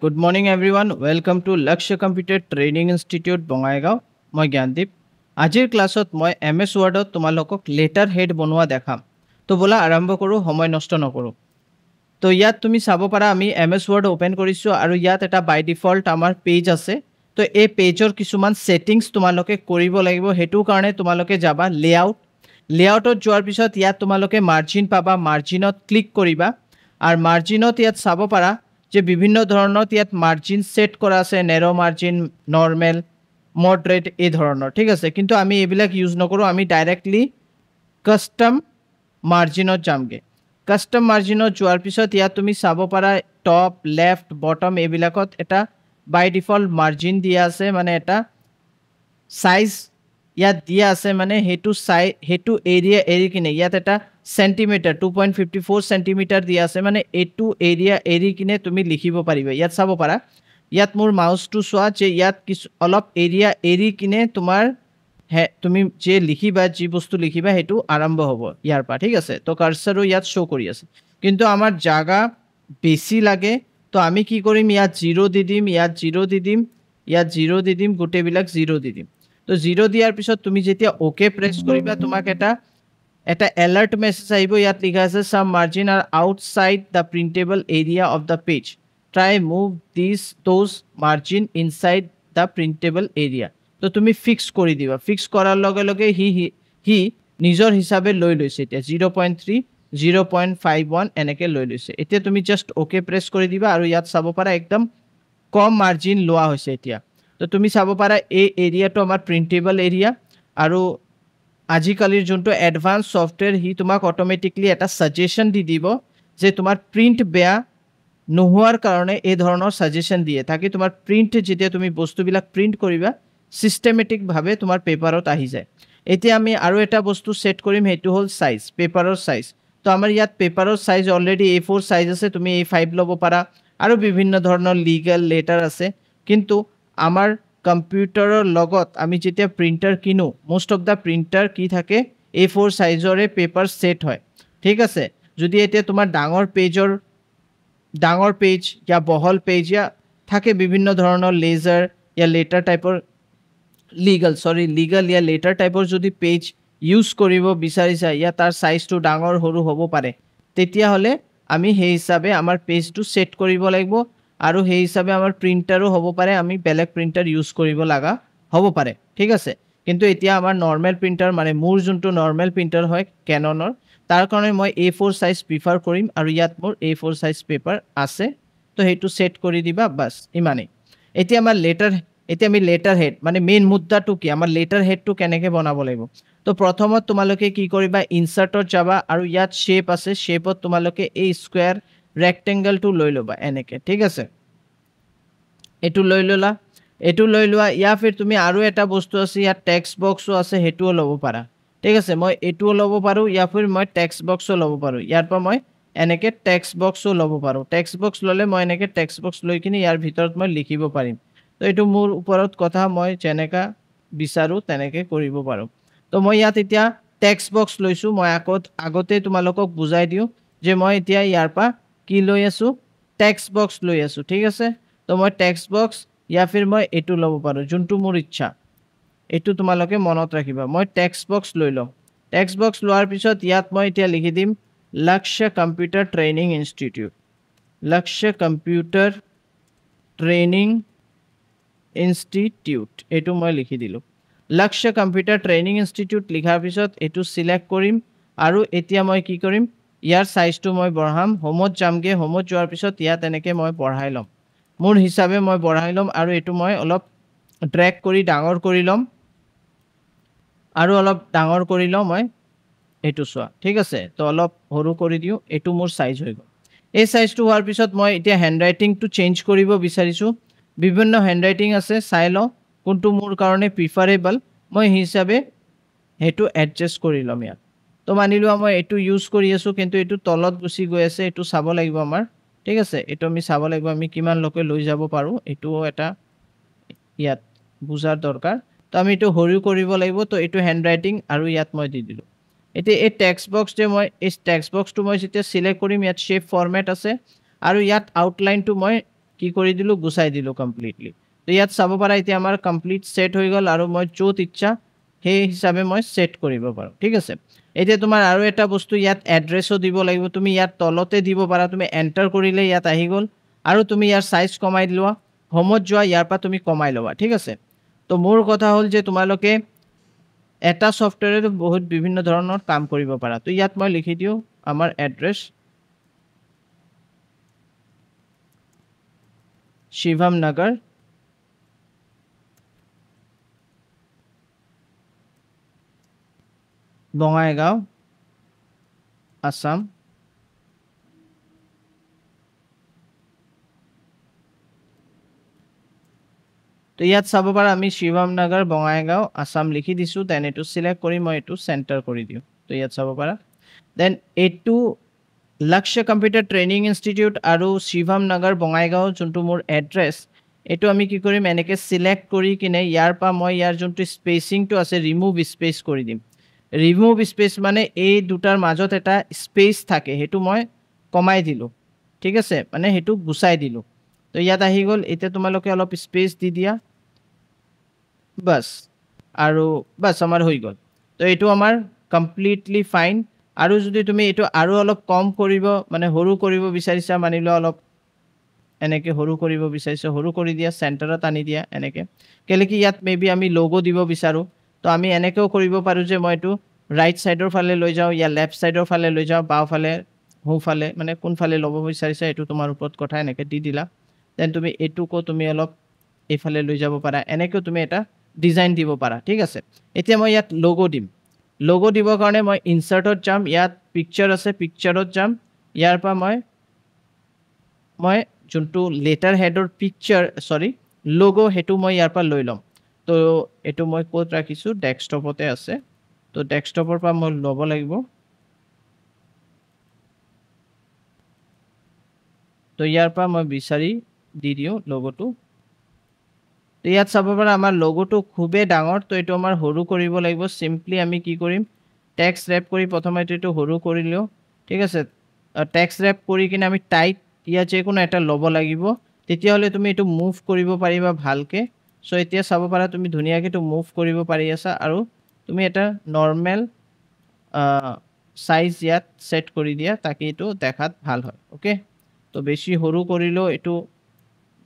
Good morning everyone. Welcome to Lakshya Computer Training Institute Bongaigaon. মই জ্ঞানদীপ আজিৰ ক্লাছত মই MS Wordত তোমালোকক লেটাৰ হেড বনোৱা দেখাম তো বলা আৰম্ভ কৰো সময় নষ্ট নকৰো তো ইয়াত তুমি চাব পাৰা আমি MS Word ওপেন কৰিছো আৰু ইয়াত এটা বাই ডিফল্ট আমাৰ পেজ আছে তো এই পেজৰ কিছুমান সেটিংস তোমালোকে কৰিব লাগিব হেতু কাৰণে তোমালোকে যাবা লেআউটত যোৱাৰ পিছত ইয়াত তোমালোকে মাৰ্জিন পাবা মাৰ্জিনত ক্লিক কৰিবা আৰু মাৰ্জিনত ইয়াত চাব পাৰা যে বিভিন্ন ধৰণৰ ইয়াত মাৰ্জিন সেট কৰা আছে নেৰো মাৰ্জিন নৰমাল মডাৰেট এই ধৰণৰ ঠিক আছে কিন্তু আমি এবিলাক ইউজ নকৰো আমি ডাইৰেক্টলি কাস্টম মাৰ্জিনত যামগে কাস্টম মাৰ্জিনত যোৱাৰ পিছত ইয়াত তুমি চাব পাৰা টপ লেফট বটম এবিলাকত এটা বাই ডিফল্ট মাৰ্জিন দিয়া আছে মানে এটা সাইজ ইয়াত দিয়া আছে মানে হেতু এৰিয়া এৰি কিনে ইয়াত এটা সেন্টিমিটাৰ 2.54 সেন্টিমিটাৰ দিয়া আছে মানে এটু এৰিয়া এৰি কিনে তুমি লিখিব পাৰিবা ইয়াত চাব পাৰা ইয়াত মোৰ মাউসটো সোৱা যে ইয়াত কিছু অলপ এৰিয়া এৰি কিনে তোমাৰ তুমি যে লিখিবা যি বস্তু লিখিবা হেতু আৰম্ভ হ'ব ইয়াৰ পা ঠিক আছে তো কাৰ্সৰো ইয়াত শো কৰি আছে কিন্তু আমাৰ জাগা বেছি লাগে তো আমি কি কৰিম ইয়াত 0 দি দিম ইয়াত 0 দি দিম ইয়াত 0 দি দিম গোটে বিলাক 0 দি দিম তো 0 দিয়াৰ পিছত তুমি যেতিয়া ওকে প্ৰেছ কৰিবা তোমাক এটা alert message আহিব ইয়াত লিখা আছে some margin are outside the printable area of the page try move those margin inside the printable area তো তুমি ফিক্স কৰি দিবা ফিক্স কৰাৰ লগে লগে হি নিজৰ হিচাপে লৈ লৈছে এতিয়া 0.3 0.51 এনেকে লৈ লৈছে এতিয়া তুমি জাস্ট ওকে প্ৰেছ কৰি দিবা আৰু ইয়াত চাব পাৰা একদম কম মাৰ্জিন লোৱা হৈছে এতিয়া তো তুমি চাব পাৰা এই এৰিয়াটো আমাৰ প্ৰিন্টেবল এৰিয়া আৰু আজিকালিৰ যোনটো এডভান্স সফটওয়্যাৰ হি তোমাক অটোমেটিক্যালি এটা সাজেশন দি দিব যে তোমাৰ প্ৰিন্ট বেয়া নোহোৱাৰ কাৰণে এই ধৰণৰ সাজেশন দিয়ে তাকি তোমাৰ প্ৰিন্ট যেতিয়া তুমি বস্তুবিলাক প্ৰিন্ট কৰিবা সিস্টেমেটিক ভাবে তোমাৰ পেপাৰত আহি যায় এতিয়া আমি আৰু এটা বস্তু সেট কৰিম হেতু হল সাইজ পেপাৰৰ সাইজ তো আমাৰ ইয়াত পেপাৰৰ সাইজ অলৰেডি A4 সাইজ আছে তুমি A5 লব পাৰা আৰু বিভিন্ন ধৰণৰ লিগ্যাল লেটাৰ আছে কিন্তু আমাৰ কম্পিউটাৰৰ লগত আমি যেতিয়া প্ৰিন্টাৰ কিনো মোস্ট অফ দা প্ৰিন্টাৰ কি থাকে A4 সাইজৰে পেপাৰ সেট হয় ঠিক আছে যদি এতিয়া তোমাৰ ডাঙৰ পেজ या বহল পেজ या থাকে বিভিন্ন ধৰণৰ লেজাৰ या লেটাৰ টাইপৰ লিগ্যাল या লেটাৰ টাইপৰ যদি পেজ ইউজ কৰিব বিচাৰিছা या তাৰ সাইজটো ডাঙৰ সৰু হ'ব পাৰে তেতিয়া হলে আমি সেই হিচাপে আমাৰ পেজটো সেট কৰিব লাগিব আৰু সেই হিচাপে আমাৰ প্ৰিন্টাৰও হ'ব পাৰে আমি বেলেগ প্ৰিন্টাৰ ইউজ কৰিব লাগা হ'ব পাৰে ঠিক আছে কিন্তু এতিয়া আমাৰ নৰমাল প্ৰিন্টাৰ মানে মোৰ যোনটো নৰমাল প্ৰিন্টাৰ হয় ক্যাননৰ তাৰ কাৰণে মই A4 সাইজ প্ৰিফাৰ কৰিম আৰু ইয়াত মোৰ A4 সাইজ পেপাৰ আছে তো হেতু সেট কৰি দিবা বাস ইমানে এতিয়া আমাৰ লেটাৰ হেড মানে মেইন মুদ্দাটো কি আমাৰ লেটাৰ হেডটো কেনেকে বনাব লাগিব তো প্ৰথমত তোমালোকে কি কৰিবা ইনসাৰ্টত যাবা আৰু ইয়াত শেপ আছে শেপত তোমালোকে এই স্কয়াৰ ৰেক্টেঙ্গলটো লৈ লবা এনেকে ঠিক আছে এটু লৈ লোৱা ইয়া ফিৰ তুমি আৰু এটা বস্তু আছে ইয়াত টেক্সট বক্সও আছে হেতুও লব পাৰা ঠিক আছে মই এটুও লব পাৰো ইয়া ফিৰ মই টেক্সট বক্সও লব পাৰো ইয়াৰ পৰা মই এনেকে টেক্সট বক্সও লব পাৰো টেক্সট বক্স ললে মই এনেকে টেক্সট বক্স লৈ কিনে ইয়াৰ ভিতৰত মই লিখিব পাৰিম তো এটু মোৰ ওপৰত কথা মই যেনেকা বিচাৰো তেনেকে কৰিব পাৰো তো মই ইয়াত এতিয়া টেক্সট বক্স লৈছো মই আগতে তোমালোকক বুজাই দিও যে মই এতিয়া ইয়াৰ পৰা কি লৈ আছো টেক্সট বক্স লৈ আছো ঠিক আছে তো মই টেক্সট বক্স या फिर মই এটু লব পাৰো যোনটো মোৰ ইচ্ছা এটু তোমালোকে মনত ৰাখিবা মই টেক্সট বক্স লৈ লম টেক্সট বক্স লোৱাৰ পিছত ইয়াত মই এতিয়া লিখি দিম লক্ষ্য কম্পিউটাৰ ট্ৰেইনিং ইনষ্টিটিউট এটু মই লিখি দিলো লক্ষ্য কম্পিউটাৰ ট্ৰেইনিং ইনষ্টিটিউট লিখাৰ পিছত এটু সিলেক্ট কৰিম আৰু এতিয়া মই কি কৰিম ইয়াৰ সাইজটো মই বঢ়াম হোমত যামগে হোমত যোৱাৰ পিছত ইয়াত এনেকে মই বঢ়াই লম মোৰ হিচাপে মই বঢ়াই লম আৰু এটু মই অলপ ড্ৰেগ কৰি ডাঙৰ কৰি লম আৰু অলপ ডাঙৰ কৰি লম মই এটু সোৱা ঠিক আছে তো অলপ সৰু কৰি দিও এটু মোৰ সাইজ হৈ গল এই সাইজটো হোৱাৰ পিছত মই এতিয়া হ্যান্ডৰাইটিংটো চেঞ্জ কৰিব বিচাৰিছো বিভিন্ন হ্যান্ডৰাইটিং আছে চাই ল কোনটো মোৰ কাৰণে প্ৰিফাৰেবল মই হিচাপে হেতু এডজাস্ট কৰি লম ইয়াত তো মানিলো মই এটু ইউজ কৰি আছো কিন্তু এটু তলত গুছি গৈ আছে এটু চাব লাগিব আমাৰ ঠিক আছে এটো আমি চাব লাগিব আমি কিমান লোকে লৈ যাব পাৰো এটো এটা ইয়াত বুজাৰ দৰকাৰ তো আমি এটো হৰু কৰিব লাগিব তো এটো হ্যান্ডৰাইটিং আৰু ইয়াত মই দি দিলো এতে এই টেক্সট বক্স যে মই এই টেক্সট বক্সটো মই যেতিয়া সিলেক্ট কৰিম ইয়াত শেপ ফৰম্যাট আছে আৰু ইয়াত আউটলাইনটো মই কি কৰি দিলোঁ গুচাই দিলোঁ কমপ্লিটলি তো ইয়াত চাব পাৰা এতিয়া আমাৰ কমপ্লিট সেট হৈ গ'ল আৰু মই য'ত ইচ্ছা সেই হিচাপে মই সেট কৰিব পাৰোঁ ঠিক আছে এতিয়া তোমাৰ আৰু এটা বস্তু ইয়াত এড্ৰেছো দিব লাগিব তুমি ইয়াত তলতে দিব পাৰা তুমি এন্টাৰ কৰিলে ইয়াত আহি গ'ল আৰু তুমি ইয়াৰ সাইজ কমাই লোৱা হোমত যোৱা ইয়াৰ পৰা তুমি কমাই ল'বা ঠিক আছে তো মোৰ কথা হ'ল যে তোমালোকে এটা সফটওয়্যাৰে বহুত বিভিন্ন ধৰণৰ কাম কৰিব পাৰা তো ইয়াত মই লিখি দিওঁ আমাৰ এড্ৰেছ শিৱম নগৰ বঙাইগাঁও আসাম তো ইয়াত চাব পাৰা আমি শিৱম নগৰ বঙাইগাঁও আসাম লিখি দিছোঁ দেন এইটো সিলেক্ট কৰি মই এইটো সেন্টাৰ কৰি দিওঁ তো ইয়াত চাব পাৰা দেন এইটো লক্ষ্য কম্পিউটাৰ ট্ৰেইনিং ইনষ্টিটিউট আৰু শিৱম নগৰ বঙাইগাঁও যোনটো মোৰ এড্ৰেছ এইটো আমি কি কৰিম এনেকৈ সিলেক্ট কৰি কিনে ইয়াৰ পৰা মই ইয়াৰ যোনটো স্পেচিংটো আছে ৰিমুভ স্পেচ কৰি দিম ৰিমুভ স্পেচ মানে এই দুটাৰ মাজত এটা স্পেচ থাকে সেইটো মই কমাই দিলোঁ ঠিক আছে মানে সেইটো গুচাই দিলোঁ তো ইয়াত আহি গ'ল এতিয়া তোমালোকে অলপ স্পেচ দি দিয়া বাস আৰু বাস আমাৰ হৈ গ'ল তো এইটো আমাৰ কমপ্লিটলি ফাইন আৰু যদি তুমি এইটো আৰু অলপ কম কৰিব মানে সৰু কৰিব বিচাৰিছা মানিলো অলপ এনেকৈ সৰু কৰিব বিচাৰিছা সৰু কৰি দিয়া সেন্টাৰত আনি দিয়া এনেকৈ কেলে কি ইয়াত মেবি আমি লোগো দিব বিচাৰো তো আমি এনেকেও কৰিব পাৰো যে মই এইটো ৰাইট সাইডৰ ফালে লৈ যাওঁ ইয়া লেফট সাইডৰ ফালে লৈ যাওঁ বাও ফালে হো ফালে মানে কোন ফালে ল'ব বিচাৰিছা এইটো তোমাৰ ওপৰত কথা এনেকৈ দি দিলা দেন তুমি এইটোকো তুমি অলপ এইফালে লৈ যাব পাৰা এনেকৈ তুমি এটা ডিজাইন দিব পাৰা ঠিক আছে এতিয়া মই ইয়াত লোগো দিম লোগো দিবৰ কাৰণে মই ইনসাৰ্টত যাম ইয়াত পিকচাৰ আছে পিকচাৰত যাম ইয়াৰ পৰা মই যোনটো লেটাৰ হেডৰ পিকচাৰ সৰি লোগো হেতু মই ইয়াৰ পৰা লৈ লম তো এটো মই কোড ৰাখিছো ডেস্কটপতে আছে তো ডেস্কটপৰ পৰা মই ল'ব লাগিব তো ইয়াৰ পৰা মই বিচাৰি দি দিও লোগোটো তো ইয়াত চাব পাৰা আমাৰ লোগোটো খুবে ডাঙৰ তো এটো আমাৰ হৰু কৰিব লাগিব সিম্পলি আমি কি কৰিম টেক্সট ৰেপ কৰি প্ৰথমে এটো হৰু কৰিলো ঠিক আছে টেক্সট ৰেপ কৰি কিনে আমি টাইট ইয়া যে কোনো এটা ল'ব লাগিব তেতিয়া হলে তুমি এটো মুভ কৰিব পাৰিবা ভালকে সো এতিয়া চাব পাৰা তুমি ধুনিয়াকে তো মুভ কৰিব পাৰি আছা আৰু তুমি এটা নৰমাল সাইজ ইয়াত সেট কৰি দিয়া তাকি এটো দেখাত ভাল হয় ওকে তো বেশি হৰু কৰিলো এটো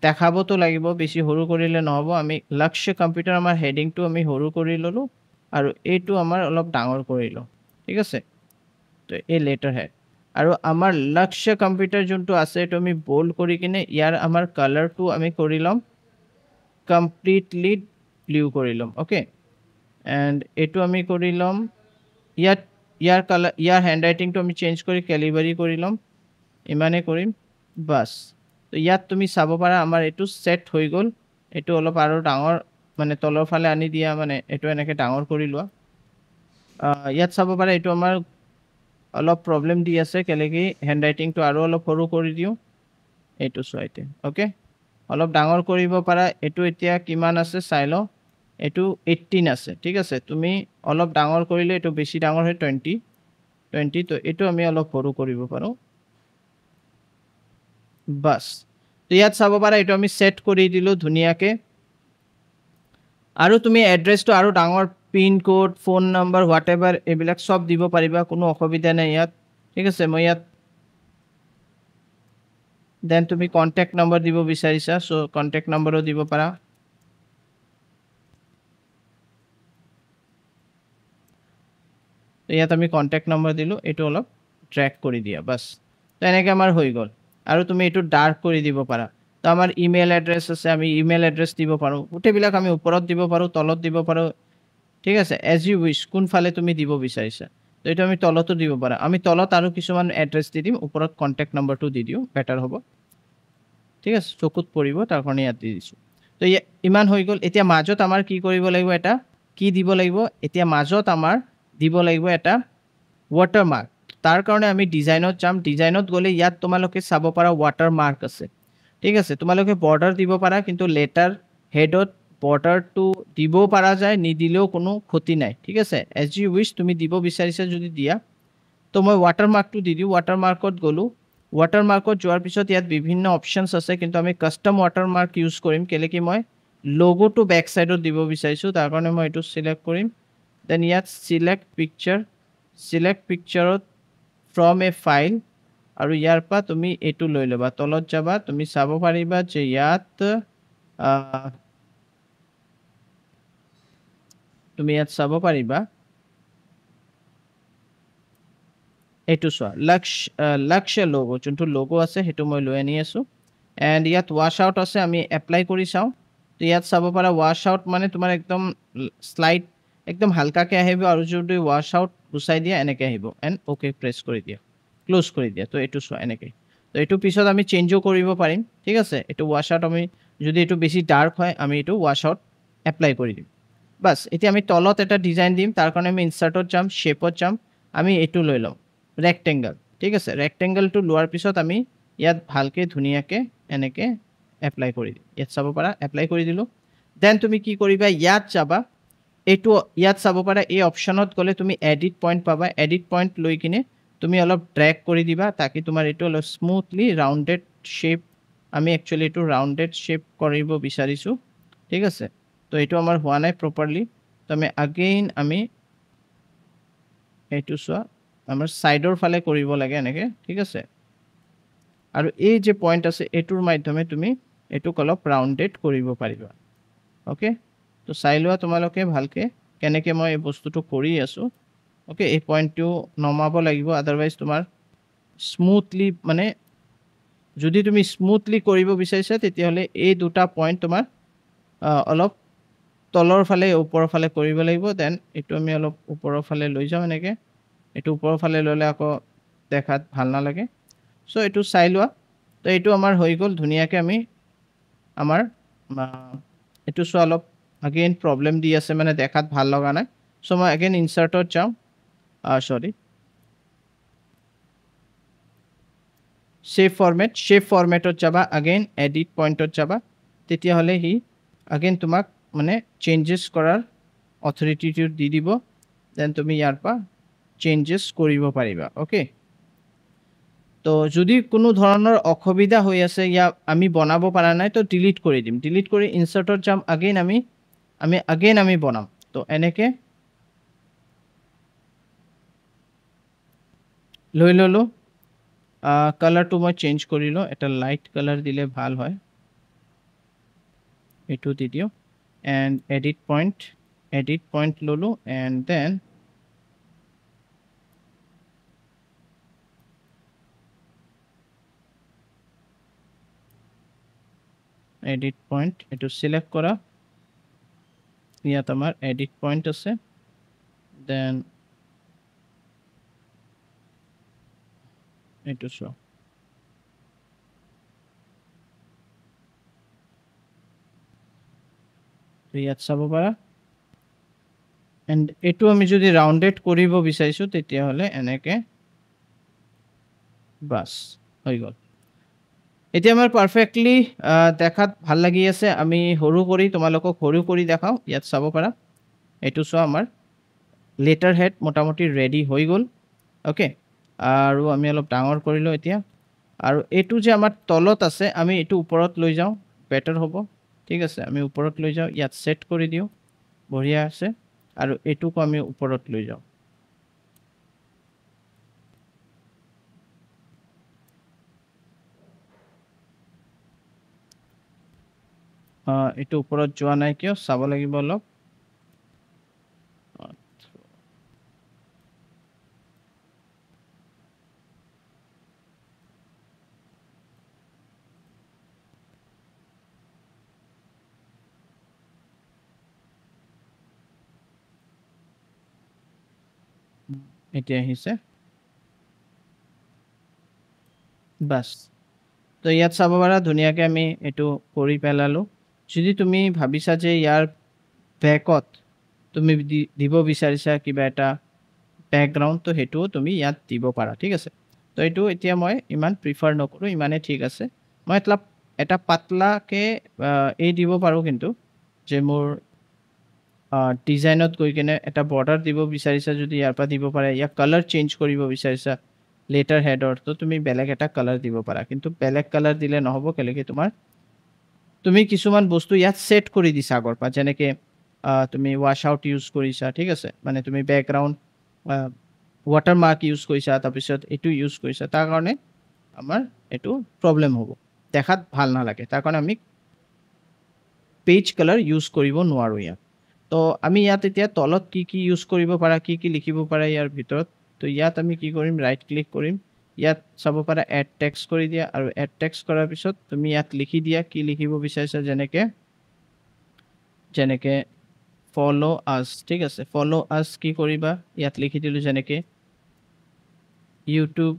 দেখাবো তো লাগিব বেশি হৰু কৰিলে নহব আমি লক্ষ্য কম্পিউটাৰ আমাৰ হেডিংটো আমি হৰু কৰি ললো আৰু এইটো আমাৰ অলপ ডাঙৰ কৰিলো ঠিক আছে তো এই লেটাৰ হেড আৰু আমাৰ লক্ষ্য কম্পিউটাৰ যোনটো আছে এটো আমি বোল্ড কৰি কিনে ইয়াৰ আমাৰ কালাৰটো আমি কৰি লম কমপ্লিটলি ব্লু কৰি লম ওকে এন্ড এটো আমি কৰি লম ইয়াৰ কালাৰ ইয়াৰ হ্যান্ডৰাইটিংটো আমি চেঞ্জ কৰি ক্যালিবাৰি কৰি লম ইমানে কৰিম বাস তো ইয়াত তুমি চাব পাৰা আমাৰ এটো সেট হৈ গল এটো অলপ আৰু ডাঙৰ মানে তলৰ ফালে আনি দিয়া মানে এটো এনেকে ডাঙৰ কৰি লোৱা ইয়াত চাব পাৰা এটো আমাৰ অলপ প্ৰবলেম দি আছে কেলে কি হ্যান্ডৰাইটিংটো আৰু অলপ সৰু কৰি দিও এটো সোয়াইতে ওকে অলপ ডাঙৰ কৰিব পাৰা এটো এতিয়া কিমান আছে চাইলো এটো 18 আছে ঠিক আছে তুমি অলপ ডাঙৰ কৰিলে এটো বেছি ডাঙৰ হয় 20 তো এটো আমি অলপ সৰু কৰিব পাৰো বাস তো ইয়াত চাব পাৰা এটো আমি সেট কৰি দিলো ধুনিয়াকে আৰু তুমি এড্ৰেছটো আৰু ডাঙৰ pin code phone number whatever এবিলাক সব দিব পাৰিবা কোনো অসুবিধা নাই ইয়াত ঠিক আছে মই ইয়াত দেন তুমি কন্টাক্ট নাম্বাৰ দিব বিচাৰিছা সো কন্টাক্ট নাম্বাৰো দিব পাৰা তো ইয়াত আমি কন্টাক্ট নাম্বাৰ দিলো এটো অলপ ট্ৰ্যাক কৰি দিয়া বাস তো এনেকে আমাৰ হৈ গল আৰু তুমি এটো ডাৰ্ক কৰি দিব পাৰা তো আমাৰ ইমেইল এড্ৰেছ আছে আমি ইমেইল এড্ৰেছ দিব পাৰো উটেবিলাক আমি ওপৰত দিব পাৰো তলত দিব পাৰো ঠিক আছে এজ ইউ উইশ কোন ফালে তুমি দিব বিচাৰিছা তো এটো আমি তলতো দিব পাৰা আমি তলত আৰু কিছুমান এড্ৰেছ দি দিম ওপৰত কন্টাক্ট নাম্বাৰটো দি দিও বেটাৰ হ'ব ঠিক আছে চকুত পৰিব তাৰ কাৰণে ইয়াত দি দিছো তো ইমান হৈ গল এতিয়া মাজত আমাৰ কি কৰিব লাগিব এটা কি দিব লাগিব এতিয়া মাজত আমাৰ দিব লাগিব এটা ওয়াটাৰমাৰ্ক তাৰ কাৰণে আমি ডিজাইনত যাম ডিজাইনত গলে ইয়াত তোমালোকে চাব পাৰা ওয়াটাৰমাৰ্ক আছে ঠিক আছে তোমালোকে বৰ্ডাৰ দিব পাৰা কিন্তু লেটাৰ হেডত বৰ্ডাৰটো দিব পাৰা যায় নিদিলেও কোনো ক্ষতি নাই ঠিক আছে এজ ইউ উইশ তুমি দিব বিচাৰিছা যদি দিয়া তো মই ওয়াটাৰমাৰ্কটো দি দিও ওয়াটাৰমাৰ্কত গলো ৱাটাৰমাৰ্কত যোৱাৰ পিছত ইয়াত বিভিন্ন অপশ্যনছ আছে, কিন্তু আমি কাষ্টম ৱাটাৰমাৰ্ক ইউজ কৰিম, কেলৈ কি মই লগোটো বেক চাইডত দিব বিচাৰিছোঁ, তাৰ কাৰণে মই এইটো চিলেক্ট কৰিম। দেন ইয়াত চিলেক্ট পিকচাৰত ফ্ৰম এ ফাইল, আৰু ইয়াৰ পৰা তুমি এইটো লৈ ল'বা, তলত যাবা, তুমি চাব পাৰিবা যে ইয়াত তুমি ইয়াত চাব পাৰিবা এইটো চোৱা লক্ষ্য লোগো, যোনটো লোগো আছে সেইটো মই লৈ আনি আছোঁ। এণ্ড ইয়াত ৱাশ্ব আউট আছে, আমি এপ্লাই কৰি চাওঁ। তো ইয়াত চাব পাৰা ৱাশ্ব আউট মানে তোমাৰ একদম শ্লাইড একদম হালকাকৈ আহিব, আৰু যদি ৱাশ্ব আউট গুচাই দিয়া এনেকৈ আহিব। এণ্ড অ'কে প্ৰেছ কৰি দিয়া, ক্লোজ কৰি দিয়া। তো এইটো চোৱা এনেকৈ। তো এইটো পিছত আমি চেঞ্জো কৰিব পাৰিম, ঠিক আছে। এইটো ৱাশ্ব আউট আমি যদি এইটো বেছি ডাৰ্ক হয় আমি এইটো ৱাশ্ব আউট এপ্লাই কৰি দিম। বাছ, এতিয়া আমি তলত এটা ডিজাইন দিম, তাৰ কাৰণে আমি ইনচাৰ্টত যাম, শ্বেপত যাম, আমি এইটো লৈ লওঁ ৰেক্টেংগল, ঠিক আছে। ৰেক্টেংগলটো লোৱাৰ পিছত আমি ইয়াত ভালকৈ ধুনীয়াকৈ এনেকৈ এপ্লাই কৰি দিম। ইয়াত চাব পাৰা এপ্লাই কৰি দিলোঁ। দেন তুমি কি কৰিবা, ইয়াত যাবা, এইটো ইয়াত চাব পাৰা এই অপশ্যনত গ'লে তুমি এডিট পইণ্ট পাবা। এডিট পইণ্ট লৈ কিনে তুমি অলপ ড্ৰেগ কৰি দিবা, তাকি তোমাৰ এইটো অলপ স্মুথলি ৰাউণ্ডেড শ্বেপ, আমি একচুৱেলি এইটো ৰাউণ্ডেড শ্বেপ কৰিব বিচাৰিছোঁ, ঠিক আছে। তো এইটো আমাৰ হোৱা নাই প্ৰপাৰলি, তো আমি আগেইন আমি এইটো চোৱা আমাৰ ছাইডৰ ফালে কৰিব লাগে এনেকৈ, ঠিক আছে। আৰু এই যে পইণ্ট আছে এইটোৰ মাধ্যমে তুমি এইটোক অলপ ৰাউণ্ডেড কৰিব পাৰিবা, অ'কে। তো চাই লোৱা তোমালোকে ভালকৈ কেনেকৈ মই এই বস্তুটো কৰি আছোঁ, অ'কে। এই পইণ্টটো নমাব লাগিব, আদাৰৱাইজ তোমাৰ স্মুথলি, মানে যদি তুমি স্মুথলি কৰিব বিচাৰিছা তেতিয়াহ'লে এই দুটা পইণ্ট তোমাৰ অলপ তলৰ ফালে ওপৰৰ ফালে কৰিব লাগিব। দেন এইটো আমি অলপ ওপৰৰ ফালে লৈ যাওঁ এনেকৈ, এইটো ওপৰৰ ফালে ল'লে আকৌ দেখাত ভাল নালাগে। চ' এইটো চাই লোৱা। তো এইটো আমাৰ হৈ গ'ল ধুনীয়াকৈ। আমি আমাৰ এইটো চোৱা অলপ আগেইন প্ৰব্লেম দি আছে, মানে দেখাত ভাল লগা নাই। চ' মই আগেইন ইনচাৰ্টত যাওঁ, শ্বেপ ফৰ্মেটত যাবা, আগেইন এডিট পইণ্টত যাবা, তেতিয়াহ'লে সি আগেইন তোমাক মানে চেঞ্জেছ কৰাৰ অথৰিটিটো দি দিব। দেন তুমি ইয়াৰ পৰা চেঞ্জেছ কৰিব পাৰিবা, অ'কে। তো যদি কোনো ধৰণৰ অসুবিধা হৈ আছে, ইয়াক আমি বনাব পৰা নাই, তো ডিলিট কৰি দিম। ডিলিট কৰি ইনচাৰ্টত যাম, আগেইন আমি বনাম। তো এনেকৈ লৈ ল'লোঁ। কালাৰটো মই চেঞ্জ কৰি লওঁ, এটা লাইট কালাৰ দিলে ভাল হয়, এইটো দি দিওঁ। এণ্ড এডিট পইণ্ট ল'লোঁ, এণ্ড দেন এডিট পইণ্ট এইটো চিলেক্ট কৰা, ইয়াত আমাৰ এডিট পইণ্ট আছে। দেন এইটো চোৱা, ইয়াত চাব পাৰা। এণ্ড এইটো আমি যদি ৰাউণ্ডেড কৰিব বিচাৰিছোঁ তেতিয়াহ'লে এনেকৈ, বাছ হৈ গ'ল। এতিয়া আমাৰ পাৰফেক্টলি দেখাত ভাল লাগি আছে। আমি তোমালোকক সৰু কৰি দেখাওঁ, ইয়াত চাব পাৰা। এইটো চোৱা, আমাৰ লেটাৰ হেড মোটামুটি ৰেডি হৈ গ'ল, অ'কে। আৰু আমি অলপ ডাঙৰ কৰিলোঁ এতিয়া। আৰু এইটো যে আমাৰ তলত আছে, আমি এইটো ওপৰত লৈ যাওঁ, বেটাৰ হ'ব, ঠিক আছে। আমি ওপৰত লৈ যাওঁ, ইয়াত ছেট কৰি দিওঁ, বঢ়িয়া আছে। আৰু এইটোকো আমি ওপৰত লৈ যাওঁ। এইটো ওপৰত যোৱা নাই কিয় চাব লাগিব অলপ। এতিয়া আহিছে, বাছ। তো ইয়াত চাব পাৰা ধুনীয়াকৈ আমি এইটো কৰি পেলালোঁ। যদি তুমি ভাবিছা যে ইয়াৰ বেকত তুমি দিব বিচাৰিছা কিবা এটা বেকগ্ৰাউণ্ড, তো সেইটোও তুমি ইয়াত দিব পাৰা, ঠিক আছে। তো এইটো এতিয়া মই ইমান প্ৰিফাৰ নকৰোঁ, ইমানেই ঠিক আছে। মই এটা পাতলাকৈ এই দিব পাৰোঁ, কিন্তু যে মোৰ ডিজাইনত গৈ কিনে এটা বৰ্ডাৰ দিব বিচাৰিছা যদি ইয়াৰ পৰা দিব পাৰে। ইয়াক কালাৰ চেঞ্জ কৰিব বিচাৰিছা, লেটাৰ হেডৰ তো তুমি বেলেগ এটা কালাৰ দিব পাৰা কিন্তু বেলেগ কালাৰ দিলে নহ'ব কেলেকি তোমাৰ তুমি কিছুমান বস্তু ইয়াত সেট কৰি দিছা আগৰ পৰা যেনেকে তুমি ৱাশ আউট ইউজ কৰিছা ঠিক আছে মানে তুমি বেকগ্ৰাউণ্ড ৱাটাৰমাৰ্ক ইউজ কৰিছা তাৰপিছত এইটো ইউজ কৰিছা তাৰ কাৰণে আমাৰ এইটো প্ৰব্লেম হ'ব দেখাত ভাল নালাগে তাৰ কাৰণে আমি পেজ কালাৰ ইউজ কৰিব নোৱাৰো ইয়াত তো আমি ইয়াত এতিয়া তলত কি ইউজ কৰিব পাৰা কি লিখিব পাৰা ইয়াৰ ভিতৰত তো ইয়াত আমি কি কৰিম ৰাইট ক্লিক কৰিম ইয়াত চাব পাৰা এড টেক্সট কৰি দিয়া আৰু এড টেক্সট কৰাৰ পিছত তুমি ইয়াত লিখি দিয়া কি লিখিব বিচাৰিছা যেনেকে ফলো আস ঠিক আছে ফলো আস কি কৰিবা ইয়াত লিখি দিলো যেনেকে ইউটিউব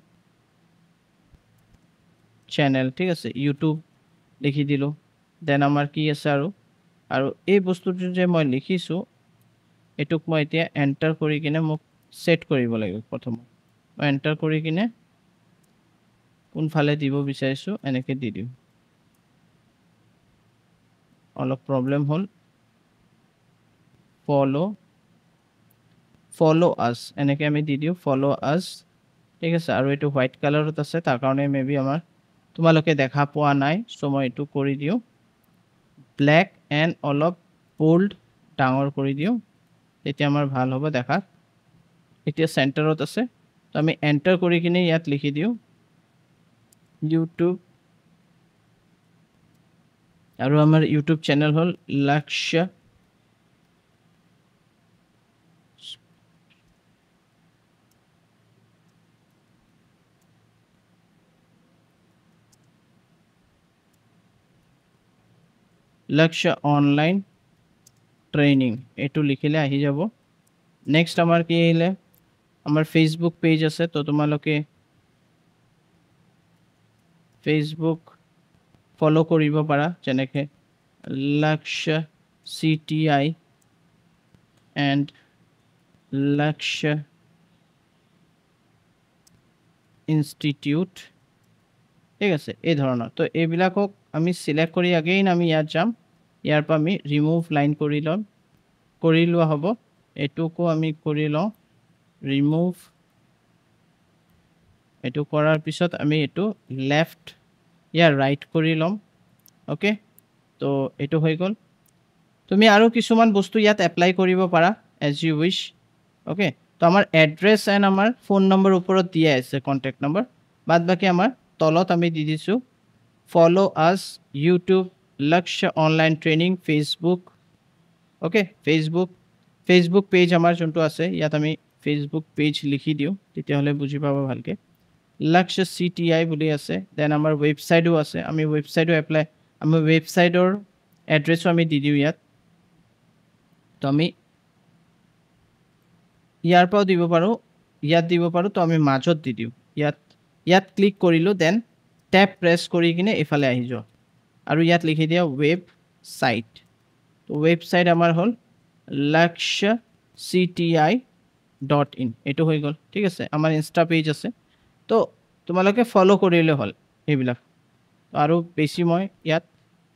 চ্যানেল ঠিক আছে ইউটিউব লিখি দিলো দেন আমাৰ কি আছে আৰু এই বস্তুটো যে মই লিখিছো এটুক মই এতিয়া এন্টাৰ কৰি কিনে মোক সেট কৰিব লাগিব প্ৰথম মই এন্টাৰ কৰি কিনে কোনফালে দিব বিচাৰিছো এনেকে দি দিও অলপ প্ৰবলেম হল ফলো আস এনেকে আমি দি দিও ফলো আস ঠিক আছে আৰু এটো হোয়াইট কালাৰত আছে তাৰ কাৰণে মেবি আমাৰ তোমালোকে দেখা পোৱা নাই সো মই এটো কৰি দিও ব্ল্যাক এন্ড অলপ বোল্ড ডাঙৰ কৰি দিও তেতিয়া আমাৰ ভাল হ'ব দেখা এতিয়া সেন্টাৰত আছে তো আমি এন্টাৰ কৰি কিনে ইয়াত লিখি দিও ইউটিউব আৰু আমাৰ ইউটিউব চ্যানেল হল লক্ষ্য অনলাইন ট্ৰেইনিং এটো লিখিলে আহি যাব নেক্সট আমাৰ কি আহিলে আমাৰ ফেসবুক পেজ আছে তো তোমালোকে ফেসবুক ফলো কৰিব পাৰা যেনেকে লক্ষ্য CTI and লক্ষ্য ইনষ্টিটিউট ঠিক আছে এই ধৰণৰ তো এইবিলাকক আমি সিলেক্ট কৰি আগেইন আমি ইয়াত যাম ইয়াৰ পৰা আমি ৰিমুভ লাইন কৰি লোৱা হ'ব এটুকো আমি কৰি লওঁ ৰিমুভ এটু কৰাৰ পিছত আমি এটু লেফট ইয়া ৰাইট কৰি লম ওকে তো এটু হৈ গল তুমি আৰু কিছুমান বস্তু ইয়াত এপ্লাই কৰিব পাৰা এজ ইউ উইশ ওকে তো আমাৰ এড্ৰেছ এণ্ড আমাৰ ফোন নম্বৰ ওপৰত দিয়া আছে কন্টাক্ট নম্বৰ বাদ বাকি আমাৰ তলত আমি দি দিছো ফলো আস ইউটিউব লক্ষ্য online training Facebook okay Facebook page আমাৰ যোনটো আছে ইয়াত আমি ফেসবুক পেজ লিখি দিও তেতিয়া হলে বুজি পাবা ভালকে লক্ষ্য CTI বুলি আছে দেন আমাৰ ওয়েবসাইটও আছে আমি ওয়েবসাইটও এপ্লাই আমি ওয়েবসাইটৰ এড্ৰেছও আমি দি দিও ইয়াত তো আমি ইয়াৰ পৰা দিব পাৰো ইয়াত দিব পাৰো তো আমি মাজত দি দিও ইয়াত ক্লিক কৰিলো দেন ট্যাব প্ৰেছ কৰি কিনে এফালে আহি যাও আৰু ইয়াত লিখি দিয়া ওয়েবসাইট তো ওয়েবসাইট আমাৰ হল lakshacti.in এটো হৈ গল ঠিক আছে আমাৰ ইনষ্টা পেজ আছে তো তোমালোকে ফলো কৰিলে হল এইবিলাক আৰু বেছি মই ইয়াত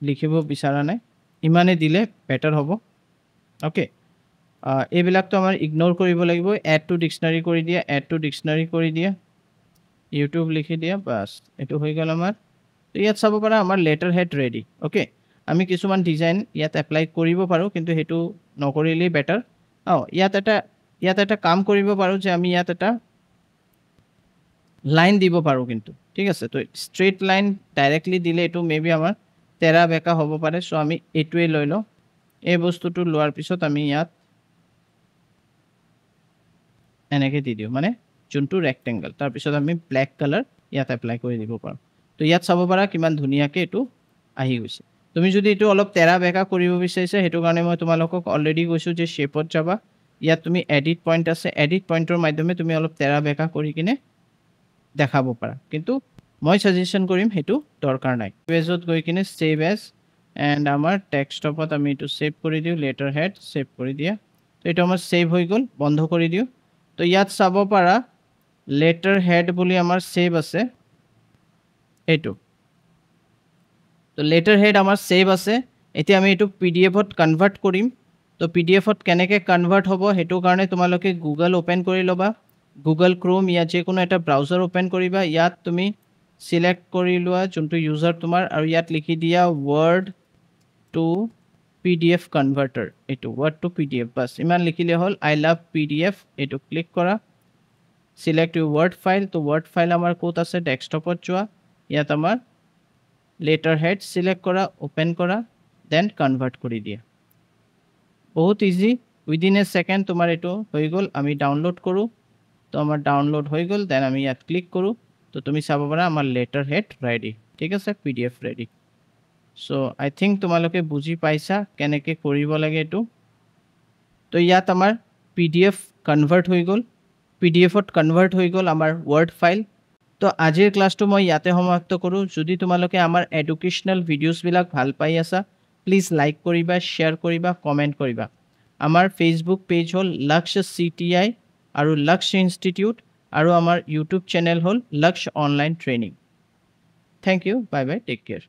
লিখিব বিচাৰা নাই ইমানে দিলে বেটাৰ হ'ব ওকে এইবিলাক তো আমাৰ ইগনোৰ কৰিব লাগিব এড টু ডিকশনাৰি কৰি দিয়া ইউটিউব লিখি দিয়া বাস এটো হৈ গল আমাৰ তো ইয়াত চাব পাৰা আমাৰ লেটাৰ হেড ৰেডি ওকে আমি কিছুমান ডিজাইন ইয়াত এপ্লাই কৰিব পাৰো কিন্তু হেতু নকৰিলে বেটাৰ ইয়াত এটা কাম কৰিব পাৰো যে আমি ইয়াত এটা লাইন দিব পাৰো কিন্তু ঠিক আছে তো স্ট্ৰেইট লাইন ডাইৰেক্টলি দিলে এটো মেবি আমাৰ তেৰা বেকা হ'ব পাৰে সো আমি এটোৱে লৈ লও এই বস্তুটো লোৱাৰ পিছত আমি ইয়াত এনেকে দি দিও মানে যোনটো ৰেক্টেঙ্গল তাৰ পিছত আমি ব্ল্যাক কালাৰ ইয়াত এপ্লাই কৰি দিব পাৰো তো ইয়াত চাব পাৰা কিমান ধুনিয়াকে এটো আহি গৈছে তুমি যদি এটো অলপ তেৰা বেকা কৰিব বিচাৰিছা হেতু কাৰণে মই তোমালোকক অলৰেডি কৈছো যে শেপত যাবা ইয়াত তুমি এডিট পইণ্ট আছে এডিট পইণ্টৰ মাধ্যমে তুমি অলপ তেৰা বেকা কৰি কিনে দেখাব পাৰা কিন্তু মই সাজেশন কৰিম হেতু দৰকাৰ নাই পেজত গৈ কিনে সেভ এজ এন্ড আমাৰ টেক্সটপত আমি এটো সেভ কৰি দিও লেটাৰ হেড সেভ কৰি দিয়া তো এটো আমাৰ সেভ হৈ গল বন্ধ কৰি দিও তো ইয়াত চাব পাৰা লেটাৰ হেড বুলি আমাৰ সেভ আছে এটো তো লেটাৰ হেড আমাৰ সেভ আছে এতিয়া আমি এটো পিডিএফত কনভাৰ্ট কৰিম তো পিডিএফত কেনেকে কনভাৰ্ট হ'ব হেতু কাৰণে তোমালোকে গুগল ওপেন কৰি লবা গুগল ক্ৰোম ইয়া যিকোনো এটা ব্ৰাউজাৰ ওপেন কৰিবা ইয়াত তুমি সিলেক্ট কৰি লোৱা যোনটো ইউজাৰ তোমাৰ আৰু ইয়াত লিখি দিয়া ৱৰ্ড টু PDF কনভাৰ্টাৰ এইটো ৱৰ্ড টু PDF বাস ইমান লিখিলে হ'ল আই লাভ PDF এইটো ক্লিক কৰা সিলেক্ট ইউৰ ৱৰ্ড ফাইল তো ৱৰ্ড ফাইল আমাৰ ক'ত আছে ডেস্কটপত যোৱা ইয়াত আমাৰ লেটাৰ হেড সিলেক্ট কৰা ওপেন কৰা দেন কনভাৰ্ট কৰি দিয়া বহুত ইজি উইদিন এ সেকেন্ড তোমাৰ এইটো হৈ গ'ল আমি ডাউনলোড কৰো তো আমাৰ ডাউনলোড হৈ গ'ল দেন আমি ইয়াত ক্লিক কৰো তো তুমি চাব পাৰা আমাৰ লেটাৰ হেড ৰেডি ঠিক আছে PDF ৰেডি সো আই থিংক তোমালোকে বুজি পাইছা কেনেকৈ কৰিব লাগে এইটো তো ইয়াত আমাৰ PDF কনভাৰ্ট হৈ গ'ল PDFত কনভাৰ্ট হৈ গ'ল আমাৰ ৱৰ্ড ফাইল তো আজিৰ ক্লাছটো মই ইয়াতে সমাপ্ত কৰোঁ যদি তোমালোকে আমাৰ এডুকেশ্যনেল ভিডিঅ'ছবিলাক ভাল পাই আছা প্লিজ লাইক কৰিবা শ্বেয়াৰ কৰিবা কমেণ্ট কৰিবা আমাৰ ফেচবুক পেজ হ'ল লক্ষ্য CTI আৰু লক্ষ্য ইনষ্টিটিউট আৰু আমাৰ ইউটিউব চেনেল হ'ল লক্ষ্য online training thank you bye bye take care